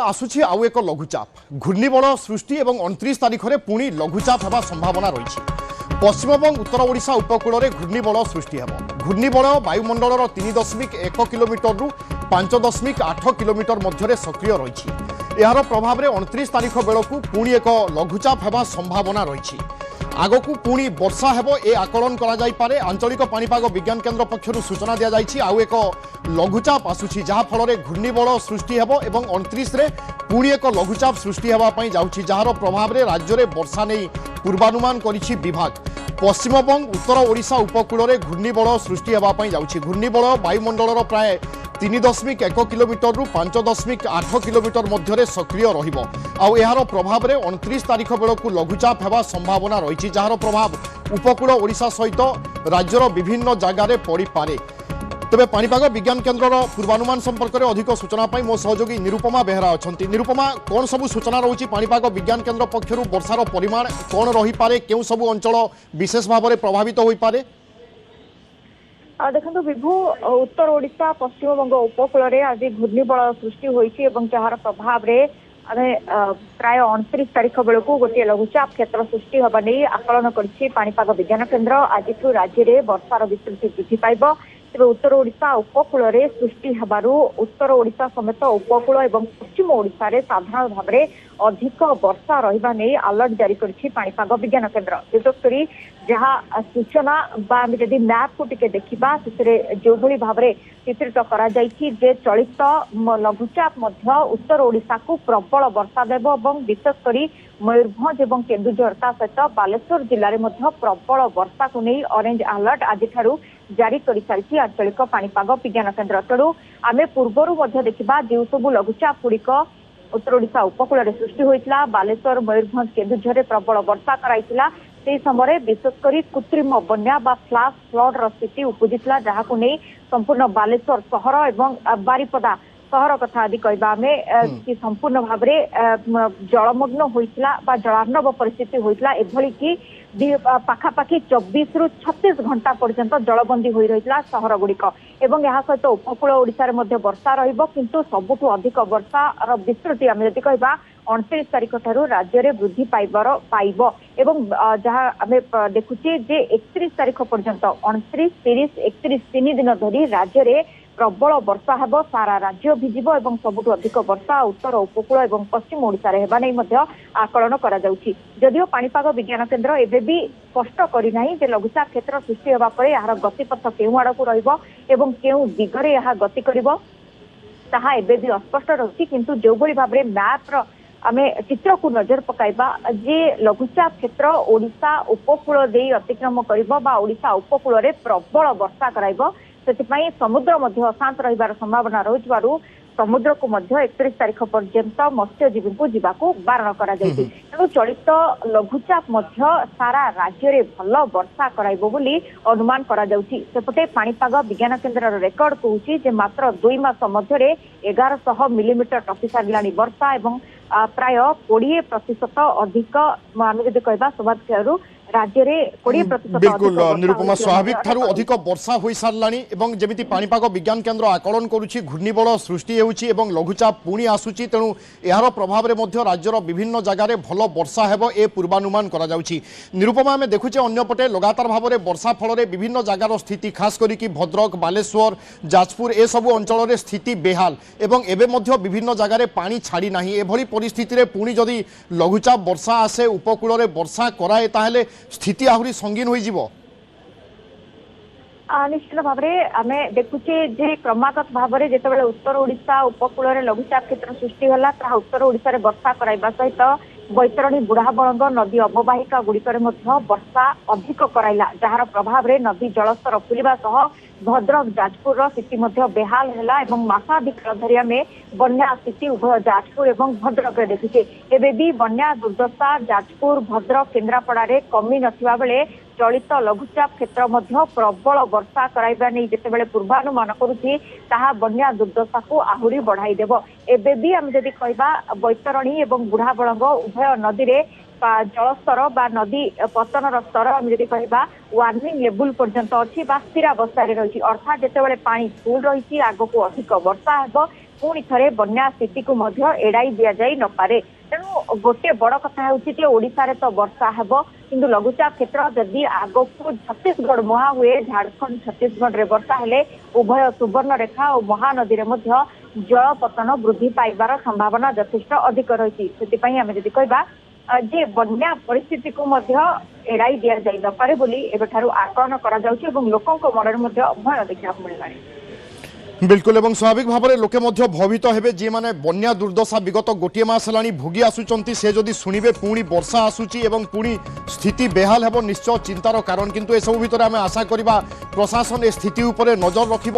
आसुछि आउ एक लघुचाप घूर्णिबल सृष्टि और 29 तारिख में पुणी लघुचाप होगा संभावना रही। पश्चिम और उत्तर ओडिशा उपकूल में घूर्णिबल सृष्टि होब। घूर्णिबल वायुमंडल 3.1 किलोमीटर रु 5.8 किलोमीटर मध्य सक्रिय रही। यार प्रभाव में 29 तारिख बेलू पुणी एक लघुचाप होगा संभावना रही। आगकू पुणी वर्षा हेबो ए आकलन करा जाई पारे। आंचलिक पाणीपाग विज्ञान केन्द्र पक्षरु सूचना दिया जायछि आउ एक लघुचाप आसुछि जहा फल रे घूर्णिबल सृष्टि हेबो एवं 29 रे पुणी एक लघुचाप सृष्टि हेबा पई जाउछि जहार प्रभाव रे राज्य रे वर्षा नै पूर्वानुमान करिछि विभाग। पश्चिम और उत्तर ओडिशा उपकूल में घूर्णिबल सृष्टि हेबा पई जाउछि। घूर्णिबल वायुमंडल प्राय 3.1 किलोमीटर रु 5.8 किलोमीटर मध्य सक्रिय रहिबो। आउ यार प्रभाव में 29 तारिख बेलू लघुचाप होगा संभावना रही जार प्रभाव उपकूल ओडिशा सहित राज्यर विभिन्न जगार पड़ पारे। तेबे पाणीपाग विज्ञान केन्द्र पूर्वानुमान संपर्क में अधिक सूचना पाई मो सहयोगी निरुपमा बेहरा अच्छा। निरुपमा कौन सब सूचना रही पाणीपाग विज्ञान केन्द्र पक्षर वर्षार परिमाण कौन रही पारे केउ सब अंचल विशेष भाव में प्रभावित हो पारे? देखो विभु उत्तर ओडिशा पश्चिम बंग उपकूल में आज घूर्णिबल सृष्टि होती जार प्रभाव में आमे प्राय 29 तारिख बेलू गोटे लघुचाप क्षेत्र सृष्टि होगा नहीं आकलन करिछि पाणीपाग विज्ञान केन्द्र। आज राज्य में वर्षार विस्तृति वृद्धि पाइब। तेज उत्तर ओडिशा उपकूल में सृष्टि होबारु उत्तर ओडिशा समेत उपकूल और पश्चिम ओडिशा रे साधारण भाव में अधिक वर्षा रहिबा नहीं अलर्ट जारी करिछि पाणीपाग विज्ञान केन्द्र। विशेषकर जहाँ सूचना जदि मैप को टिके देखा जो भली भाव में चित्रित करा जायछि जे चलित लघुचाप मध्य उत्तर ओडिशा को प्रबल वर्षा देव और विशेषकर मयूरभंज और केन्दुझर ता सहित बालेश्वर जिले में प्रबल वर्षा को नहीं ऑरेंज अलर्ट आज जारी कर सारी आंचलिक पाणीपाग विज्ञान केन्द्र। तेणु आम पूर्वर देखा जो सब लघुचाप गुड़िक उत्तर ओडिशा उपकूल में सृष्टि होता बालेश्वर मयूरभंज केन्दुझर प्रबल वर्षा कराइला से समय विशेषकर कृत्रिम बन्या बा फ्लाश फ्लड स्थिति उपजिला जहाँ को नहीं संपूर्ण बालेश्वर सहर और बारिपदा सहर कथा आदि कहवा आम कि संपूर्ण भाव में जलमग्न होता बा जलार्णव परिस्थिति होता एभली कि पाखापाखि 24 रु 36 घंटा पर्यंत जलबंदी हो रही सहर गुड़िक एवं यह सहित उपकूल ओडिशा रे वर्षा रहिबो किंतु सबुठु अधिक वर्षार विस्तृति आम जदि कहबा 29 तारिख ठारू राज्य में वृद्धि पाइब एवं जहाँ आम देखुचे जे 31 तारिख पर्यंत 29, 30, 31 3 दिन धरी राज्य में प्रबल वर्षा हेब। सारा राज्य भिजिब और सबुठु अधिक वर्षा उत्तर उपकूल और पश्चिम ओडिशा रे हेबा नहीं आकलन करा जाउछि। जदियो पाणीपाग विज्ञान केन्द्र एबे भी स्पष्ट करिनाही जे लघुचाप क्षेत्र सृष्टि होबा परे यार गतिपथ केउ आड़कू रहिबो एवं केउ दिगरे यह गति करिबो ताहा एबे भी अस्पष्ट रही। किंतु जो भली भाव में मैप आमे चित्र को नजर पकाइबा जे लघुचाप क्षेत्र ओडिशा उपकूल दे अतिक्रम करिबो बा ओडिशा उपकूल रे प्रबल वर्षा कराइबो से समुद्र मध्य अशांत रहिबार संभावना रहिबारु समुद्र को 31 तारिख पर्यंत मत्स्यजीवी को जीवाकू बारण करा जायछि। तेणु चलित लघुचाप मध्य सारा राज्य रे भल वर्षा कराइबो बोली अनुमान करा जाउछि। सेपटे पाणीपाग विज्ञान केन्द्र रेकर्ड कहूछि जे मात्र 2 मास मध्य 1100 मिलीमीटर टपी सारिलानी वर्षा एवं प्राय 20% अधिक आम जदि कहबा सौभाग्यरू राज्य रे 20% बिल्कुल निरुपमा स्वाभाविक ठारू अधिक वर्षा हो सारानी एवं जमिति पाणीपाग विज्ञान केन्द्र आकलन करुछि घूर्णिबल सृष्टि हेउछि एवं लघुचाप पुणी आसुछि। तेणु यार प्रभाव में मध्य राज्यर विभिन्न जगार भल वर्षा हेब ए पूर्वानुमान करा जाउछि। निरुपमा आम देखुचे अन्यपटे लगातार भाव में वर्षा फल विभिन्न जगार स्थिति खास करिकि भद्रक बालेश्वर जाजपुर ए सबु अंचल रे स्थिति बेहाल एवं एबे मध्य विभिन्न जगार पानी छाड़ी नाही। एभली परिस्थिति रे पुणी जदि लघुचाप वर्षा आसे उपकूल रे वर्षा कराए ताहेले स्थिति आहरी संगीन हो जीवो। निश्चित भाव में आम देखुचे जे क्रमागत भाव में जिते उत्तर ओडिशा उपकूल में लघुचाप क्षेत्र सृष्टि होला ता उत्तर ओडिशा रे वर्षा कराइबा सहित बैतरणी बुढ़ाबलंग नदी अववाहिका गुड़िकर वर्षा अधिक कराइला जार प्रभाव में नदी जलस्तर फुलिबा सह भद्रक जाजपुर स्थिति बेहाल है एवं मासाधिक धरी आम बन्या स्थिति उभय जाजपुर और भद्रक देखुचे एबे भी बन्या दुर्दशा जाजपुर भद्रक केन्द्रापड़ा रे कमी नथिबा बेले चलित लघुचाप क्षेत्र प्रबल वर्षा कराइबा नहीं जितेबाला पूर्वानुमान करुछि ताहा बन्या दुर्दशा को आहुरी बढ़ाई देव। एबे भी आम जदि कहबा बैतरणी और बुढ़ाबलंग उभय नदी रे जलस्तर बा नदी पतन स्तर आम जदि कहबा वार्निंग लेवल पर्यंत अच्छी बा स्थिरावस्था रही अर्थात जितेबाला पानी फुल रही आग को अधिक वर्षा हेब पुणी थे बन्या स्थिति को एड़ाई दि जाई न पारे। तेणु गोटे बड़ कथा होची ओडिशा रे तो वर्षा हेबो किंतु लघुचाप क्षेत्र जदि आगो को छत्तीसगढ़ मुहा हुए झारखंड छत्तीसगढ़ रे वर्षा हेले उभय सुवर्णरेखा और महानदी रे मध्य जलपतन वृद्धि पाइबार संभावना यथेष्ट अधिक रही। से आम जदि कहबा जे बन्या परिस्थिति को एड़ाई दि जाई न पारे बोली एबेठारु आकलन करा जाउछि एवं लोकंक मन में भय देखा मिललानी। बिल्कुल एवं स्वाभाविक भाव में लोके मध्य भवित हेबे जे माने बन्या दुर्दशा विगत गोटे मास हेलानी भोगी आसुचंती से जदि सुनिबे पुणी वर्षा आसुची एवं पुणी स्थिति बेहाल हेबो निश्चय चिंतार कारण। किंतु ए सब भितर आमे आशा करिबा प्रशासन ए स्थिति उपरे नजर रखिबो।